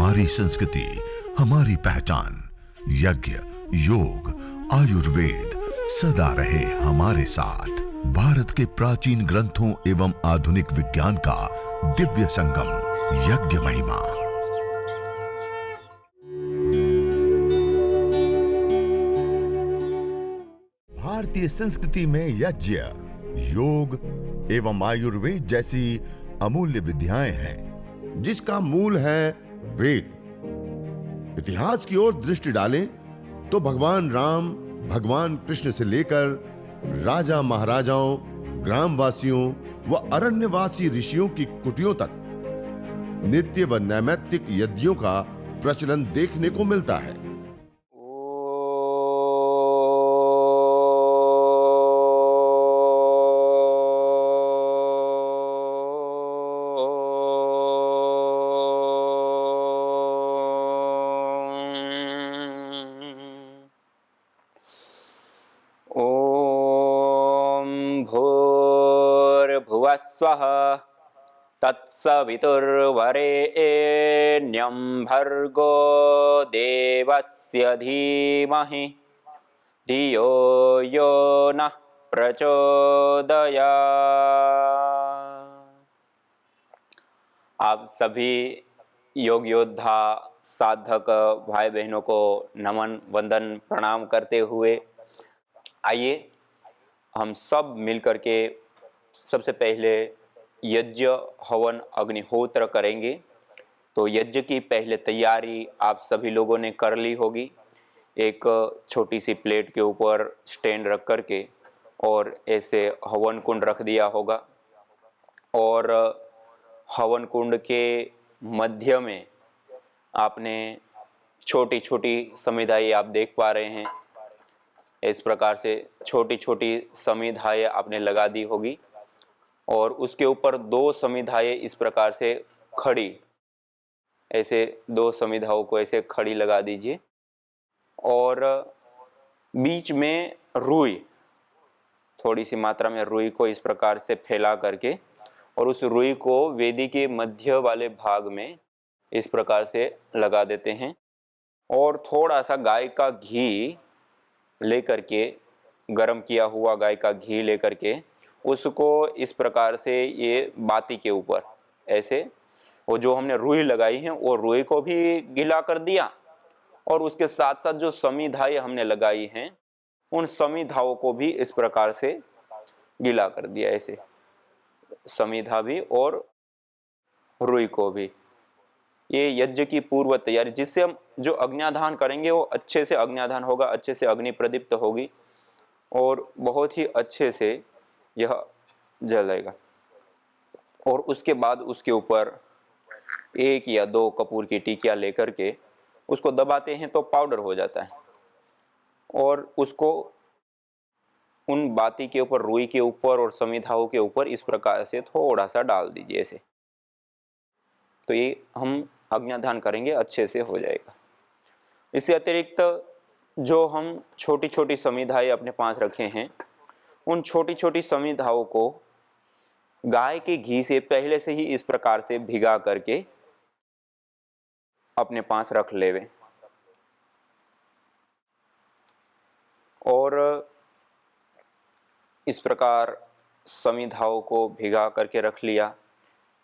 हमारी संस्कृति, हमारी पहचान। यज्ञ, योग, आयुर्वेद सदा रहे हमारे साथ। भारत के प्राचीन ग्रंथों एवं आधुनिक विज्ञान का दिव्य संगम, यज्ञ महिमा। भारतीय संस्कृति में यज्ञ, योग एवं आयुर्वेद जैसी अमूल्य विद्याएं हैं, जिसका मूल है वेद। इतिहास की ओर दृष्टि डालें तो भगवान राम, भगवान कृष्ण से लेकर राजा महाराजाओं, ग्रामवासियों व अरण्यवासी ऋषियों की कुटियों तक नित्य व नैमित्तिक यज्ञों का प्रचलन देखने को मिलता है। भूर्भुवस्वः तत्सवितुर्वरेण्यं भर्गो देवस्य धीमहि धियो यो नः प्रचोदयात्। आप सभी योग योद्धा साधक भाई बहनों को नमन वंदन प्रणाम करते हुए आइए हम सब मिलकर के सबसे पहले यज्ञ हवन अग्निहोत्र करेंगे। तो यज्ञ की पहले तैयारी आप सभी लोगों ने कर ली होगी। एक छोटी सी प्लेट के ऊपर स्टैंड रख करके और ऐसे हवन कुंड रख दिया होगा और हवन कुंड के मध्य में आपने छोटी छोटी समिधाएं आप देख पा रहे हैं। इस प्रकार से छोटी छोटी समिधाएं आपने लगा दी होगी और उसके ऊपर दो समिधाएं इस प्रकार से खड़ी, ऐसे दो समिधाओं को ऐसे खड़ी लगा दीजिए और बीच में रुई, थोड़ी सी मात्रा में रुई को इस प्रकार से फैला करके और उस रुई को वेदी के मध्य वाले भाग में इस प्रकार से लगा देते हैं और थोड़ा सा गाय का घी लेकर के, गरम किया हुआ गाय का घी लेकर के उसको इस प्रकार से ये बाती के ऊपर ऐसे, वो जो हमने रुई लगाई है वो रुई को भी गीला कर दिया और उसके साथ साथ जो समिधाएं हमने लगाई हैं उन समिधाओं को भी इस प्रकार से गीला कर दिया, ऐसे समिधा भी और रुई को भी। ये यज्ञ की पूर्व तैयारी, जिससे हम जो अग्न्याधान करेंगे वो अच्छे से अग्न्याधान होगा, अच्छे से अग्नि प्रदीप्त होगी और बहुत ही अच्छे से यह जलेगा। और उसके बाद उसके ऊपर एक या दो कपूर की टिकिया लेकर के उसको दबाते हैं तो पाउडर हो जाता है और उसको उन बाती के ऊपर, रुई के ऊपर और समिधाओं के ऊपर इस प्रकार से थोड़ा सा डाल दीजिए ऐसे। तो ये हम अग्न्याधान करेंगे, अच्छे से हो जाएगा। इससे अतिरिक्त जो हम छोटी छोटी समिधाएं अपने पास रखे हैं उन छोटी छोटी समिधाओं को गाय के घी से पहले से ही इस प्रकार से भिगा करके अपने पास रख लेवे और इस प्रकार समिधाओं को भिगा करके रख लिया।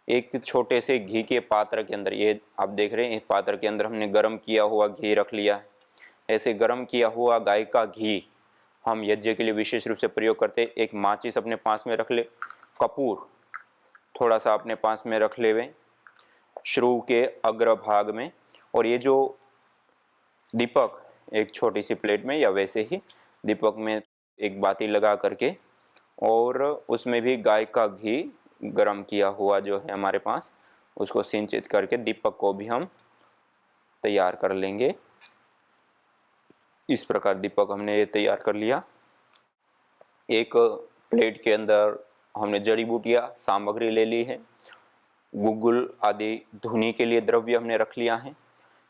एक छोटे से घी के पात्र के अंदर, ये आप देख रहे हैं, इस पात्र के अंदर हमने गरम किया हुआ घी रख लिया। ऐसे गरम किया हुआ गाय का घी हम यज्ञ के लिए विशेष रूप से प्रयोग करते हैं। एक माचिस अपने पास में रख ले, कपूर थोड़ा सा अपने पास में रख लेवे श्रू के अग्र भाग में, और ये जो दीपक एक छोटी सी प्लेट में या वैसे ही दीपक में एक बाती लगा करके और उसमें भी गाय का घी गरम किया हुआ जो है हमारे पास, उसको सिंचित करके दीपक को भी हम तैयार कर लेंगे। इस प्रकार दीपक हमने ये तैयार कर लिया। एक प्लेट के अंदर हमने जड़ी बूटियाँ सामग्री ले ली है, गुग्गुल आदि धुनी के लिए द्रव्य हमने रख लिया है।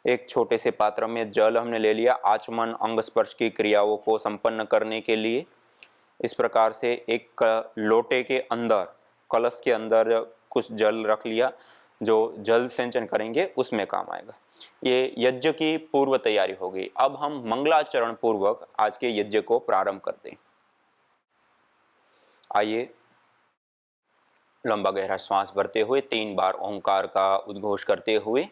एक छोटे से पात्र में जल हमने ले लिया आचमन अंग स्पर्श की क्रियाओं को संपन्न करने के लिए। इस प्रकार से एक लोटे के अंदर, कलश के अंदर कुछ जल रख लिया जो जल सिंचन करेंगे उसमें काम आएगा। ये यज्ञ की पूर्व तैयारी हो गई। अब हम मंगलाचरण पूर्वक आज के यज्ञ को प्रारंभ करते हैं। आइए लंबा गहरा श्वास भरते हुए 3 बार ओंकार का उद्घोष करते हुए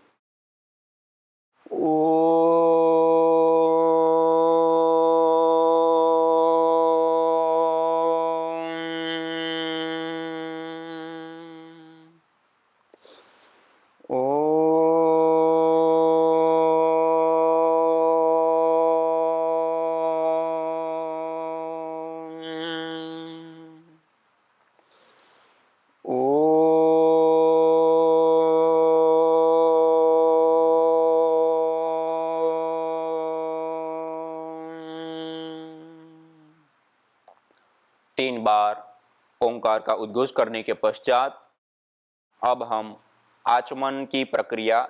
तीन बार ओंकार का उद्घोष करने के पश्चात अब हम आचमन की प्रक्रिया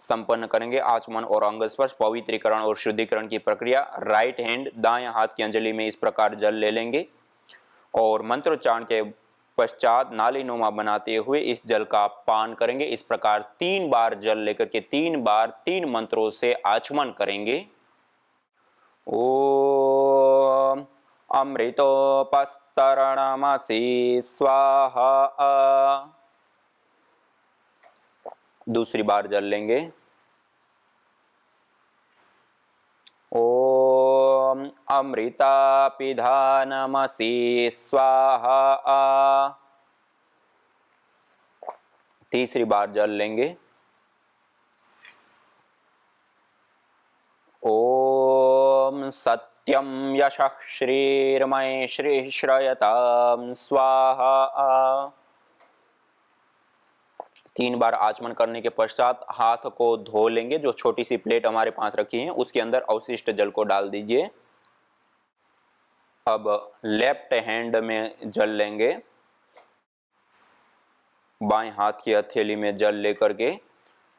संपन्न करेंगे। आचमन और अंग स्पर्श, पवित्रीकरण और शुद्धिकरण की प्रक्रिया। राइट हैंड दाएं हाथ की अंजलि में इस प्रकार जल ले लेंगे और मंत्रोच्चारण के पश्चात नालीनुमा बनाते हुए इस जल का पान करेंगे। इस प्रकार 3 बार जल लेकर के 3 बार 3 मंत्रों से आचमन करेंगे। ओम अमृतोपस्तरणमसि स्वाहा। दूसरी बार जल लेंगे। ओम अमृतापिधानमसि स्वाहा। तीसरी बार जल लेंगे। ओम सत्यम यशः श्रीर्मय श्री श्रयताम स्वाहा। 3 बार आचमन करने के पश्चात हाथ को धो लेंगे। जो छोटी सी प्लेट हमारे पास रखी है उसके अंदर अवशिष्ट जल को डाल दीजिए। अब लेफ्ट हैंड में जल लेंगे। बाएं हाथ की हथेली में जल लेकर के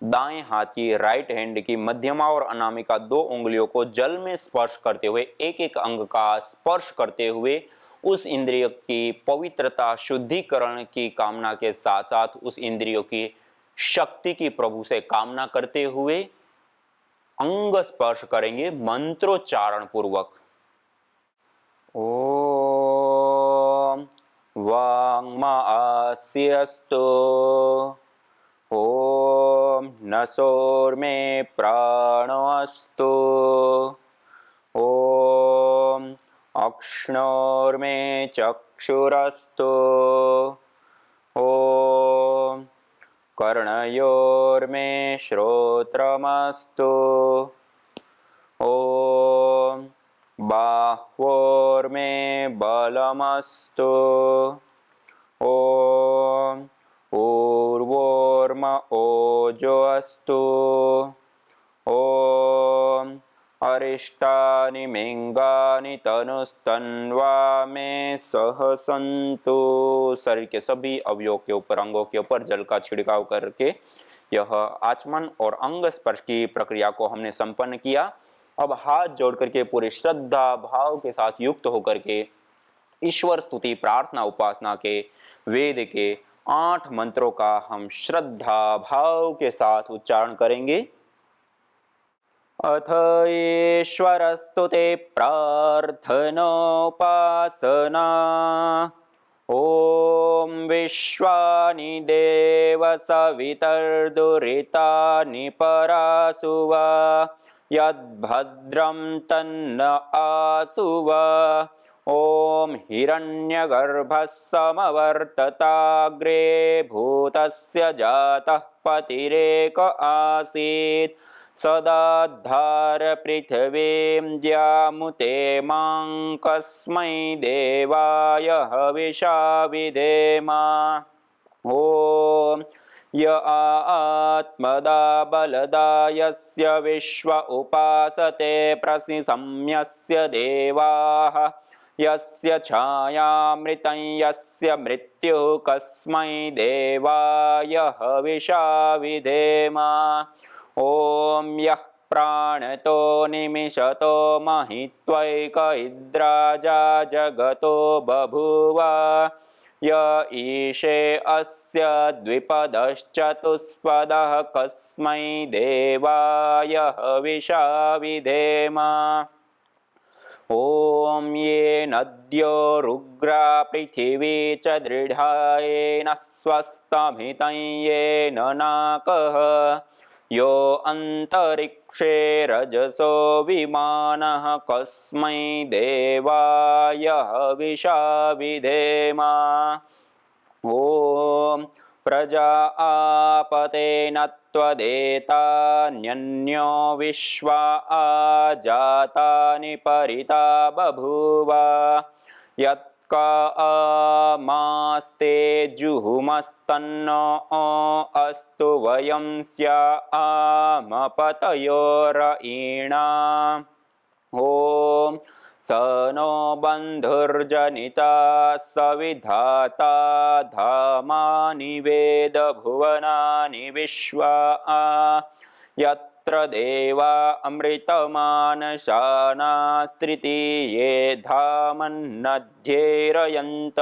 दाएं हाथ की राइट हैंड की मध्यमा और अनामिका 2 उंगलियों को जल में स्पर्श करते हुए एक एक अंग का स्पर्श करते हुए उस इंद्रिय की पवित्रता शुद्धिकरण की कामना के साथ साथ उस इंद्रियों की शक्ति की प्रभु से कामना करते हुए अंग स्पर्श करेंगे मंत्रोच्चारण पूर्वक। ओम वाङ्मास्यस्तु। ओम नसोर्मे प्राणोऽस्तु। ओम अक्ष्णोर्मे चक्षुरस्तु। ओम कर्णयोर्मे श्रोत्रमस्तु। ओम बाह्वोर्मे बलमस्तु। ओम ऊर्वोर्म ओजोऽस्तु। ओम अरिष्टानि मिंगानि तनुस्तन्वा में सह सन्तु। शरीर के सभी अवयवों के ऊपर, अंगों के ऊपर जल का छिड़काव करके यह आचमन और अंग स्पर्श की प्रक्रिया को हमने संपन्न किया। अब हाथ जोड़ करके पूरी श्रद्धा भाव के साथ युक्त होकर के ईश्वर स्तुति प्रार्थना उपासना के वेद के 8 मंत्रों का हम श्रद्धा भाव के साथ उच्चारण करेंगे। अथ ईश्वरस्तुते प्रार्थनोपासना। ओम विश्वानि देव सवितर्दुरितानि परासुवा यद्भद्रं तन्न आसुवा। ओम हिरण्यगर्भः समवर्तताग्रे भूतस्य जातः पतिरेक आसीत् सदाधार पृथिवीं द्यामुते मां कस्मै देवाय हविषा विधेम। ओम य आत्मदा बलदा यस्य विश्व उपासते प्रसिसंयस्य देवाः यस्य छायामृतं यस्य मृत्युः कस्मै देवाय हविषा विधेम। ओम यः प्राणतो निमिषतो महित्वैक इद्राजा जगतो बभूव य ईशे अस्य द्विपदश्चतुष्पदः कस्मै देवाय हविषा विधेम। ॐ ये नद्यो रुग्रा पृथिवी च दृढायेन स्वस्तमितं येन नाकः यो अन्तरिक्षे रजसो विमानः कस्मै देवाय हविषा विधेम। ॐ प्रजा आपतेन त्वदेतान्यन्यो विश्वा आजातानि परिता बभूव यत्का आमास्ते जुहुमस्तन्नो अस्तु वयं स्यामपतयोरयीणा। ॐ स नो बन्धुर्जनिता सविधाता धामानि वेद भुवनानि विश्वा यत्र देवा अमृतमानशानास्त्रितीये धामन्नध्येरयन्त।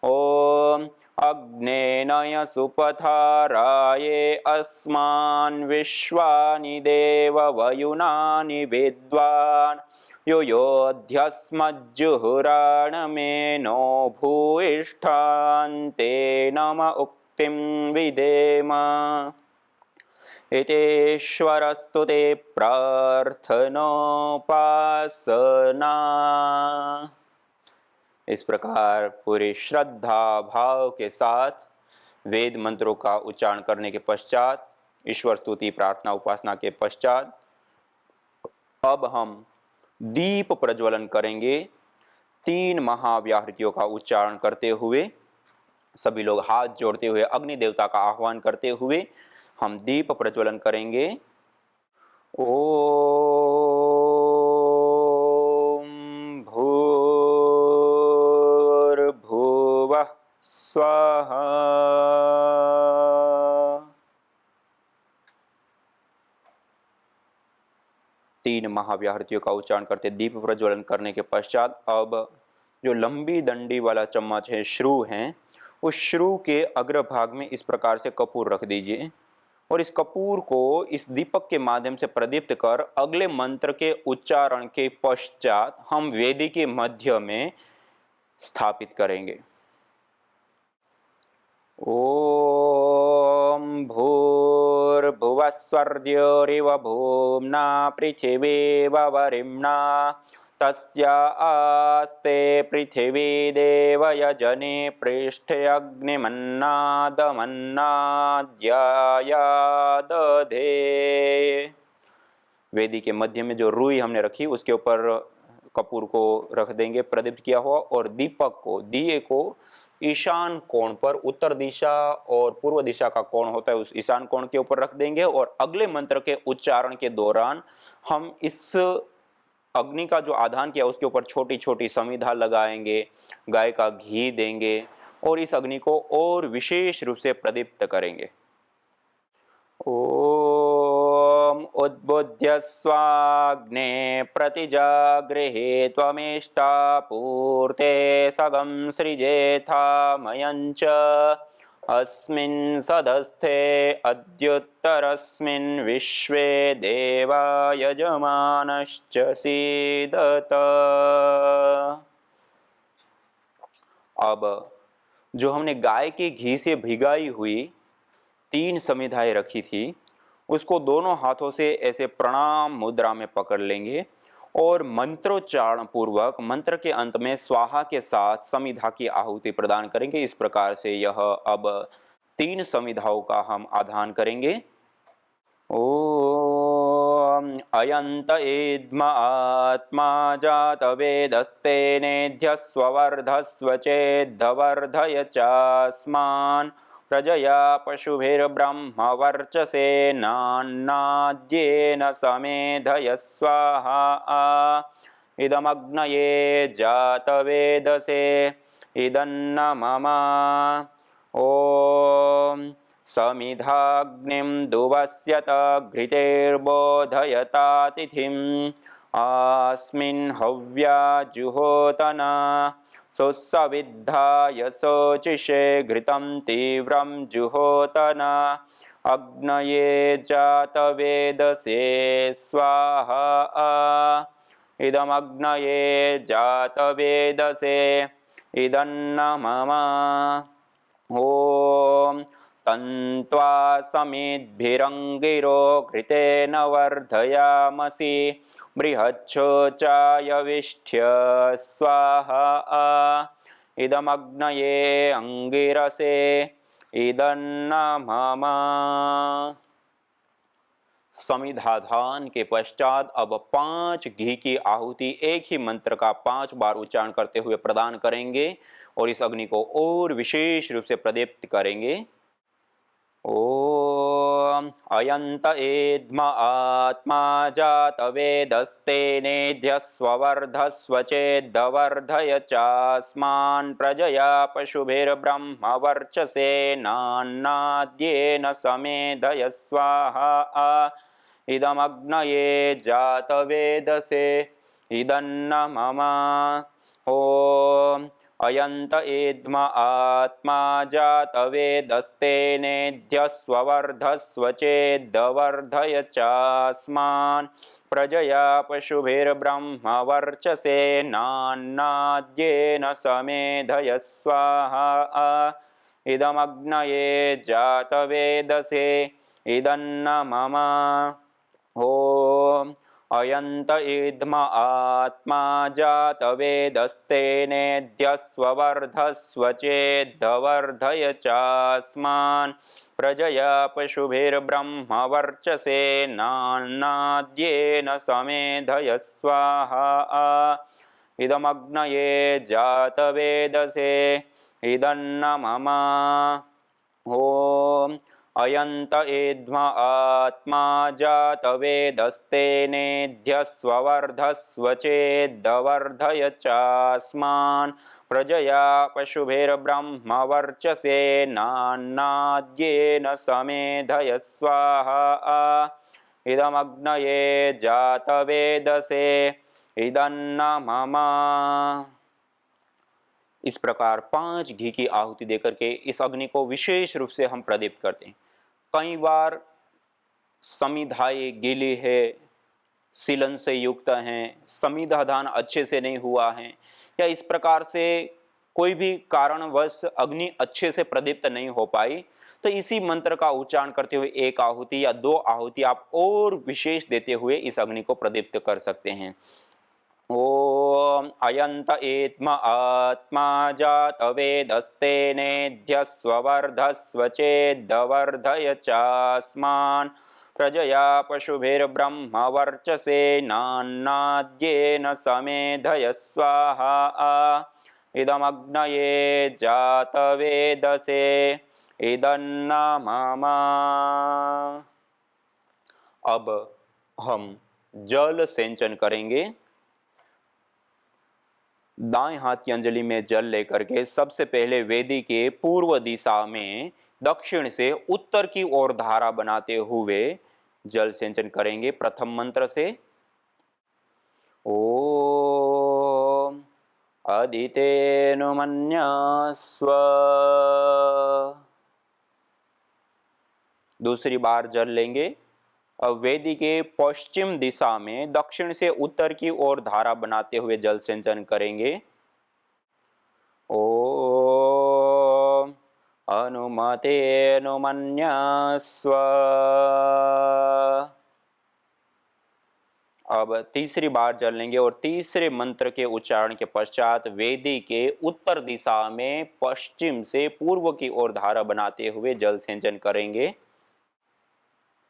ॐ अग्नेनय सुपथाराये अस्मान् विश्वानि देववयुनानि विद्वान् युयोध्यस्मज्जुहुराणमेनो भूयिष्ठान्ते नम उक्तिं विधेम। इतेश्वरस्तु ते प्रार्थनोपासना। इस प्रकार पूरी श्रद्धा भाव के साथ वेद मंत्रों का उच्चारण करने के पश्चात, ईश्वर स्तुति प्रार्थना उपासना के पश्चात अब हम दीप प्रज्वलन करेंगे। 3 महाव्याहृतियों का उच्चारण करते हुए, सभी लोग हाथ जोड़ते हुए अग्नि देवता का आह्वान करते हुए हम दीप प्रज्वलन करेंगे। ओम भूर्भुवः स्वाहा। तीन महाव्याहृतियों का उच्चारण करते दीप प्रज्वलन करने के पश्चात अब जो लंबी डंडी वाला चम्मच है, श्रु है, उस श्रु के अग्रभाग में इस प्रकार से कपूर रख दीजिए और इस कपूर को इस दीपक के माध्यम से प्रदीप्त कर अगले मंत्र के उच्चारण के पश्चात हम वेदी के मध्य में स्थापित करेंगे। ओम भूर्भुवस्वर्योरिव भूम्ना पृथिवीवरिम्ना तस्या आस्ते पृथिवी देवयजने पृष्ठे अग्निमन्नादमन्नाद्यायादधे। वेदी के मध्य में जो रुई हमने रखी उसके ऊपर कपूर को रख देंगे प्रदीप्त किया हुआ, और दीपक को, दिए को ईशान कोण पर, उत्तर दिशा और पूर्व दिशा का कोण होता है उस ईशान कोण के ऊपर रख देंगे और अगले मंत्र के उच्चारण के दौरान हम इस अग्नि का जो आधान किया उसके ऊपर छोटी छोटी समिधा लगाएंगे, गाय का घी देंगे और इस अग्नि को और विशेष रूप से प्रदीप्त करेंगे। ओम उद्बुद्ध्य स्वाग्ने प्रतिजागृहे त्वमेष्टा पूर्ते सगं सृजेथा मयञ्च अस्मिन् सदस्थे अद्युत्तरस्मिन् विश्वे देवा यजमानश्च सीदत। अब जो हमने गाय के घी से भिगाई हुई 3 समिधाएं रखी थी उसको दोनों हाथों से ऐसे प्रणाम मुद्रा में पकड़ लेंगे और मंत्रोच्चारण पूर्वक मंत्र के अंत में स्वाहा के साथ समिधा की आहुति प्रदान करेंगे। इस प्रकार से यह अब 3 समिधाओं का हम आधान करेंगे। ओम अयंत इद्म आत्मा जात वेदस्ते नेध्यस्व वर्धस्व चेद्धवर्धय चास्मान् प्रजया पशुभिर्ब्रह्म वर्चसेनान्नाद्येन समेधय स्वाहा। इदमग्नये जातवेदसे इदन्न मम। ॐ समिधाग्निं दुवस्यत घृतेर्बोधयतातिथिम् अस्मिन् हव्या जुहोतना सोत्सविद्धाय शोचिषे घृतं तीव्रं जुहोतना अग्नये जातवेदसे स्वाहा इदमग्नये जातवेदसे इदन्न मम ॐ तन्त्वा समिद्भिरङ्गिरो घृतेन वर्धयामसि बृहच्छोचाय विष्ठ्य स्वाहा इदमग्नये अंगिरसे इदन्न मम। समिधाधान के पश्चात अब 5 घी की आहुति एक ही मंत्र का 5 बार उच्चारण करते हुए प्रदान करेंगे और इस अग्नि को और विशेष रूप से प्रदीप्त करेंगे। ओम अयंत एद्म आत्मा जात वेदस्तेनेध्यस्वर्धस्व चेद्वर्धय चास्मान् प्रजया पशुभिर्ब्रह्म वर्चसे नान्नाद्येन समेधय स्वाहा इदमग्नये जात वेदसे इदन्न मम। ओम अयंत एद्म आत्मा जात वेदस्तेनेध्यस्वर्धस्व चेद्वर्धय चास्मान् प्रजया पशुभिर्ब्रह्म वर्चसे नान्नाद्येन समेधय स्वाहा इदमग्नये जात वेदसे इदन्न मम। ओम अयंत इद्म आत्मा जात वेदस्तेनेध्यस्वर्धस्व चेद्वर्धय चास्मान् प्रजया पशुभिर्ब्रह्म वर्चसे नान्नाद्येन समेधय स्वाहा इदमग्नये जात वेदसे इदन्न मम। ओम अयंत एद्म आत्मा जात वेदस्तेनेध्यस्वर्धस्व चेद्वर्धय चास्मान् प्रजया पशुभिर्ब्रह्म वर्चसे नान्नाद्येन समेधय स्वाहा इदमग्नये जात वेदसे इदन्न मम। इस प्रकार 5 घी की आहुति देकर के इस अग्नि को विशेष रूप से हम प्रदीप्त करते हैं। कई बार समिधाएं गीली है, सीलन से युक्त हैं, समिधाधान अच्छे से नहीं हुआ है या इस प्रकार से कोई भी कारणवश अग्नि अच्छे से प्रदीप्त नहीं हो पाई, तो इसी मंत्र का उच्चारण करते हुए 1 आहुति या 2 आहुति आप और विशेष देते हुए इस अग्नि को प्रदीप्त कर सकते हैं। ओम अयंत एद्म आत्मा जात वेदस्तेनेध्यस्वर्धस्व चेद्वर्धय चास्मान् प्रजया पशुभिर्ब्रह्म वर्चसे नान्नाद्येन समेधय स्वाहा इदमग्नये जात वेदसे इदन्न मम। अब हम जल सिंचन करेंगे। दाएं हाथ की अंजलि में जल लेकर के सबसे पहले वेदी के पूर्व दिशा में दक्षिण से उत्तर की ओर धारा बनाते हुए जल सिंचन करेंगे। प्रथम मंत्र से ओम अदितेनुमन्यस्व। दूसरी बार जल लेंगे। अब वेदी के पश्चिम दिशा में दक्षिण से उत्तर की ओर धारा बनाते हुए जल सिंचन करेंगे। ओम अनुमतेनुमन्यस्व। अब तीसरी बार जल लेंगे और तीसरे मंत्र के उच्चारण के पश्चात वेदी के उत्तर दिशा में पश्चिम से पूर्व की ओर धारा बनाते हुए जल सिंचन करेंगे।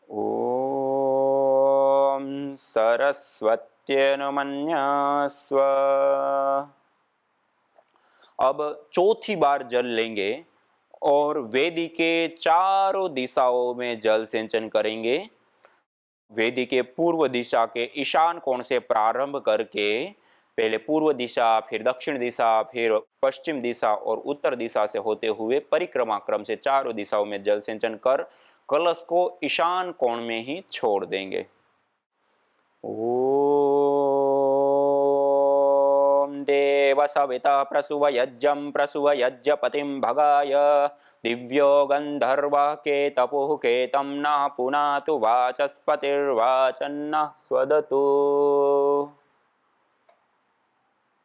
ओम सरस्वत्यनुमन्यस्व। अब चौथी बार जल लेंगे और वेदी के चारों दिशाओं में जल सिंचन करेंगे। वेदी के पूर्व दिशा के ईशान कोण से प्रारंभ करके पहले पूर्व दिशा, फिर दक्षिण दिशा, फिर पश्चिम दिशा और उत्तर दिशा से होते हुए परिक्रमा क्रम से चारों दिशाओं में जल सिंचन कर कलश को ईशान कोण में ही छोड़ देंगे। ओम देव सविता प्रसुवयज्ञं प्रसुवयज्ञपतिं भगाय दिव्यो गन्धर्वः केतपुः केतं न पुनातु वाचस्पतिर्वाचन्नः स्वदतु।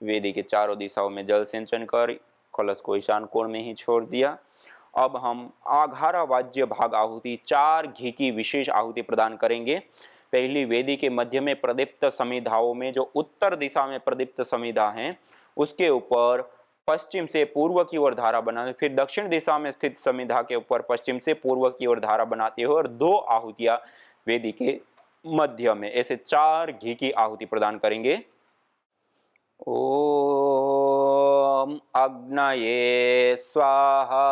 वेदी के चारों दिशाओं में जल सिंचन कर कलश को ईशान कोण में ही छोड़ दिया। अब हम आघारा वाज्य भाग आहुति 4 घी की विशेष आहुति प्रदान करेंगे। पहली वेदी के मध्य में प्रदीप्त समिधाओं में जो उत्तर दिशा में प्रदीप्त समिधा हैं उसके ऊपर पश्चिम से पूर्व की ओर धारा बनाते, फिर दक्षिण दिशा में स्थित समिधा के ऊपर पश्चिम से पूर्व की ओर धारा बनाते हुए और 2 आहुतियां वेदी के मध्य में, ऐसे 4 घी की आहुति प्रदान करेंगे। ओम अग्नये स्वाहा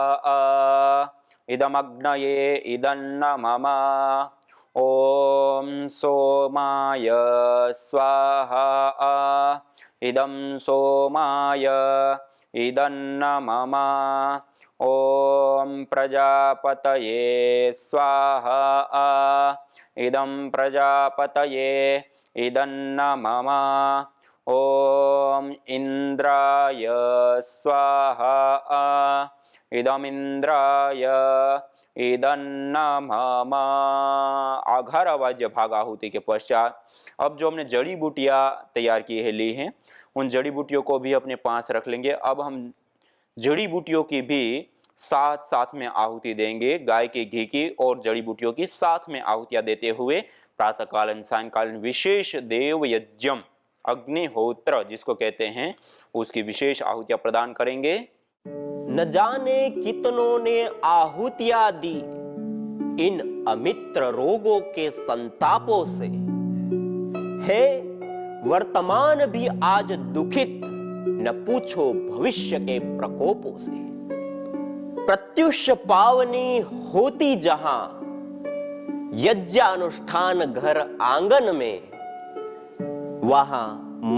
इदमग्नये इदन्नमम। ओम सोमाय स्वाहा इदं सोमाय इदन्नमम। ओम प्रजापतये स्वाहा इदं प्रजापतये इदन्नमम। ओम इंद्राय स्वाहा इदमिंद्राय इदन्नमम। आघारा वाज्य भाग आहुति के पश्चात अब जो हमने जड़ी बूटियां तैयार की है ली हैं उन जड़ी बूटियों को भी अपने पास रख लेंगे। अब हम जड़ी बूटियों की भी साथ साथ में आहुति देंगे, गाय के घी की और जड़ी बूटियों की साथ में आहुतियां देते हुए प्रातःकालीन सायंकालीन विशेष देव यज्ञम अग्निहोत्र जिसको कहते हैं उसकी विशेष आहुतियां प्रदान करेंगे। न जाने कितनों ने आहुतियां दी इन अमित्र रोगों के संतापों से, है वर्तमान भी आज दुखित न पूछो भविष्य के प्रकोपों से। प्रत्युष पावनी होती जहां यज्ञानुष्ठान घर आंगन में, वहां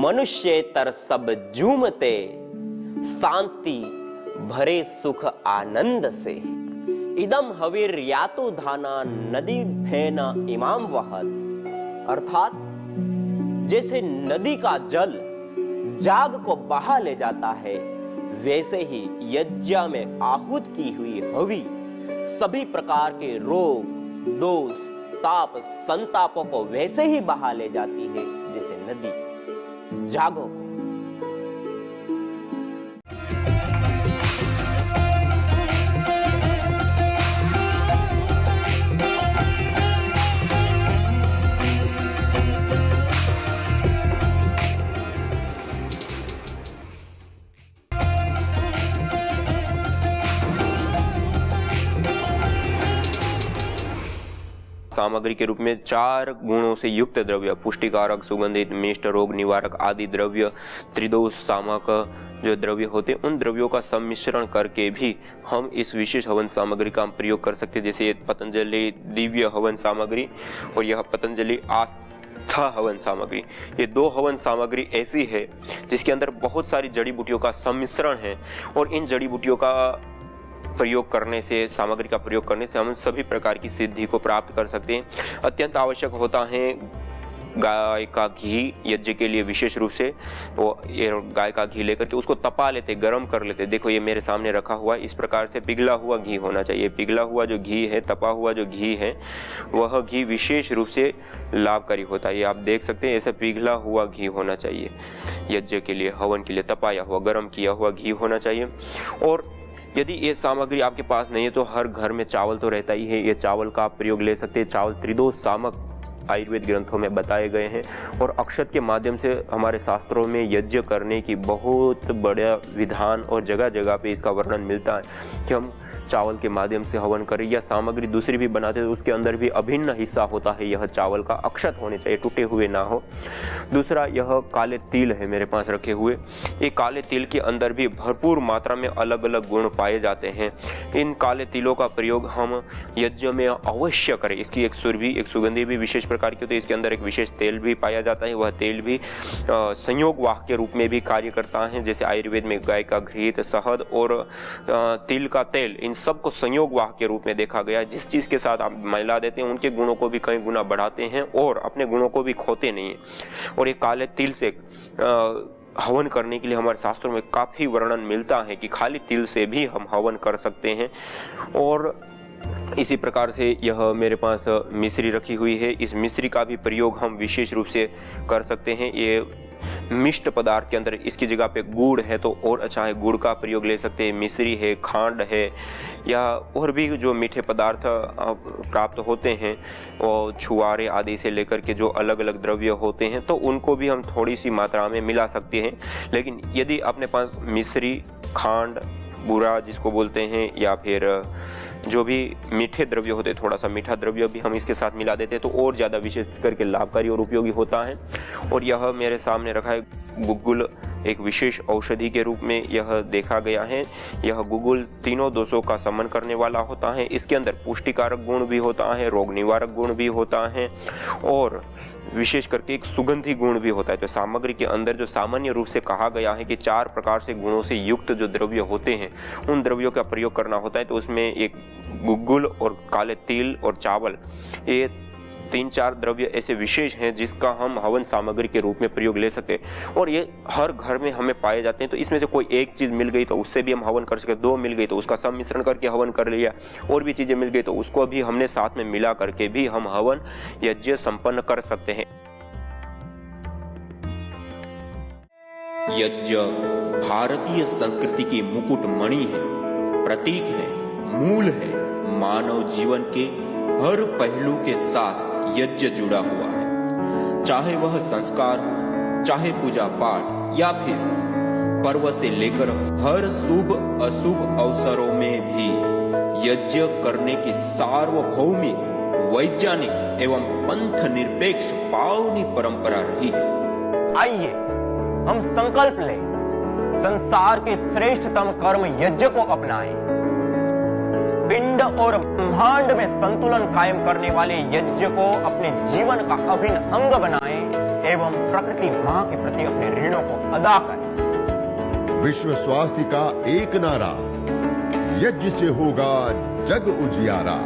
मनुष्येतर सब झूमते शांति भरे सुख आनंद से। इदम हवीर यातु धाना नदी फेना इमाम वहत, अर्थात जैसे नदी का जल जाग को बहा ले जाता है वैसे ही यज्ञ में आहूत की हुई हवि सभी प्रकार के रोग दोष ताप संतापों को वैसे ही बहा ले जाती है जैसे नदी जागो को। सामग्री के रूप में 4 गुणों से युक्त द्रव्य, पुष्टिकारक, सुगंधित, मिष्ट, रोग निवारक आदि द्रव्य, त्रिदोष सामक जो द्रव्य होते हैं उन द्रव्यों का सम्मिश्रण करके भी हम इस विशेष हवन सामग्री का प्रयोग कर सकते हैं। जैसे ये पतंजलि दिव्य हवन सामग्री और यह पतंजलि आस्था हवन सामग्री, ये 2 हवन सामग्री ऐसी है जिसके अंदर बहुत सारी जड़ी बूटियों का सम्मिश्रण है और इन जड़ी बूटियों का प्रयोग करने से, सामग्री का प्रयोग करने से हम सभी प्रकार की सिद्धि को प्राप्त कर सकते हैं। अत्यंत आवश्यक होता है गाय का घी यज्ञ के लिए, विशेष रूप से वो ये गाय का घी लेकर के उसको तपा लेते, गर्म कर लेते। देखो ये मेरे सामने रखा हुआ है, इस प्रकार से पिघला हुआ घी होना चाहिए। पिघला हुआ जो घी है, तपा हुआ जो घी है, वह घी विशेष रूप से लाभकारी होता है। ये आप देख सकते हैं, ऐसा पिघला हुआ घी होना चाहिए यज्ञ के लिए, हवन के लिए तपाया हुआ, गर्म किया हुआ घी होना चाहिए। और यदि ये सामग्री आपके पास नहीं है तो हर घर में चावल तो रहता ही है, ये चावल का आप प्रयोग ले सकते हैं। चावल त्रिदोष सामक आयुर्वेद ग्रंथों में बताए गए हैं और अक्षत के माध्यम से हमारे शास्त्रों में यज्ञ करने की बहुत बड़ा विधान और जगह जगह पे इसका वर्णन मिलता है कि हम चावल के माध्यम से हवन करें, या सामग्री दूसरी भी बनाते तो उसके अंदर भी अभिन्न हिस्सा होता है यह चावल का, अक्षत होने चाहिए, टूटे हुए ना हो। दूसरा यह काले तिल है मेरे पास रखे हुए, ये काले तिल के अंदर भी भरपूर मात्रा में अलग अलग गुण पाए जाते हैं। इन काले तिलों का प्रयोग हम यज्ञ में अवश्य करें। इसकी एक सुरभि, एक सुगंधी भी विशेष प्रकार की होती है, इसके अंदर एक विशेष तेल भी पाया जाता है, वह तेल भी संयोग वाह के रूप में भी कार्य करता है। जैसे आयुर्वेद में गाय का घृत, शहद और तिल का तेल, इन सबको संयोग वाह के रूप में देखा गया। जिस चीज के साथ आप मिला देते हैं उनके गुणों को भी कई गुना बढ़ाते हैं और अपने गुणों को भी खोते नहीं है। और ये काले तिल से हवन करने के लिए हमारे शास्त्रों में काफी वर्णन मिलता है कि खाली तिल से भी हम हवन कर सकते हैं। और इसी प्रकार से यह मेरे पास मिश्री रखी हुई है, इस मिश्री का भी प्रयोग हम विशेष रूप से कर सकते हैं। ये मिष्ट पदार्थ के अंदर इसकी जगह पे गुड़ है तो और अच्छा है, गुड़ का प्रयोग ले सकते हैं। मिश्री है, खांड है, या और भी जो मीठे पदार्थ प्राप्त होते हैं और छुआरे आदि से लेकर के जो अलग अलग द्रव्य होते हैं तो उनको भी हम थोड़ी सी मात्रा में मिला सकते हैं। लेकिन यदि अपने पास मिश्री, खांड, बूरा जिसको बोलते हैं, या फिर जो भी मीठे द्रव्य होते हैं, थोड़ा सा मीठा द्रव्य भी हम इसके साथ मिला देते हैं तो और ज़्यादा विशेष करके लाभकारी और उपयोगी होता है। और यह मेरे सामने रखा है गुग्गुल, एक विशेष औषधि के रूप में यह देखा गया है। यह गुग्गुल तीनों दोषों का शमन करने वाला होता है। इसके अंदर पुष्टिकारक गुण भी होता है, रोग निवारक गुण भी होता है और विशेष करके एक सुगंधी गुण भी होता है। तो सामग्री के अंदर जो सामान्य रूप से कहा गया है कि 4 प्रकार से गुणों से युक्त जो द्रव्य होते हैं उन द्रव्यों का प्रयोग करना होता है, तो उसमें एक गुग्गुल और काले तिल और चावल, ये 3-4 द्रव्य ऐसे विशेष हैं जिसका हम हवन सामग्री के रूप में प्रयोग ले सकते हैं। और ये हर घर में हमें पाए जाते हैं। तो इसमें से कोई एक चीज मिल गई तो उससे भी हम हवन कर सकते, 2 मिल गई तो उसका सम्मिश्रण करके हवन कर लिया, और भी चीजें मिल गई तो उसको भी हमने साथ में मिला करके भी हम हवन यज्ञ संपन्न कर सकते हैं। यज्ञ भारतीय संस्कृति की मुकुट मणि है, प्रतीक है, मूल है। मानव जीवन के हर पहलू के साथ यज्ञ जुड़ा हुआ है, चाहे वह संस्कार, चाहे पूजा पाठ, या फिर पर्व से लेकर हर शुभ अशुभ अवसरों में भी यज्ञ करने की सार्वभौमिक, वैज्ञानिक एवं पंथ निरपेक्ष पावनी परंपरा रही है। आइए हम संकल्प लें, संसार के श्रेष्ठतम कर्म यज्ञ को अपनाएं। पिंड और ब्रह्मांड में संतुलन कायम करने वाले यज्ञ को अपने जीवन का अभिन्न अंग बनाएं एवं प्रकृति मां के प्रति अपने ऋणों को अदा करें। विश्व स्वास्थ्य का एक नारा, यज्ञ से होगा जग उजियारा।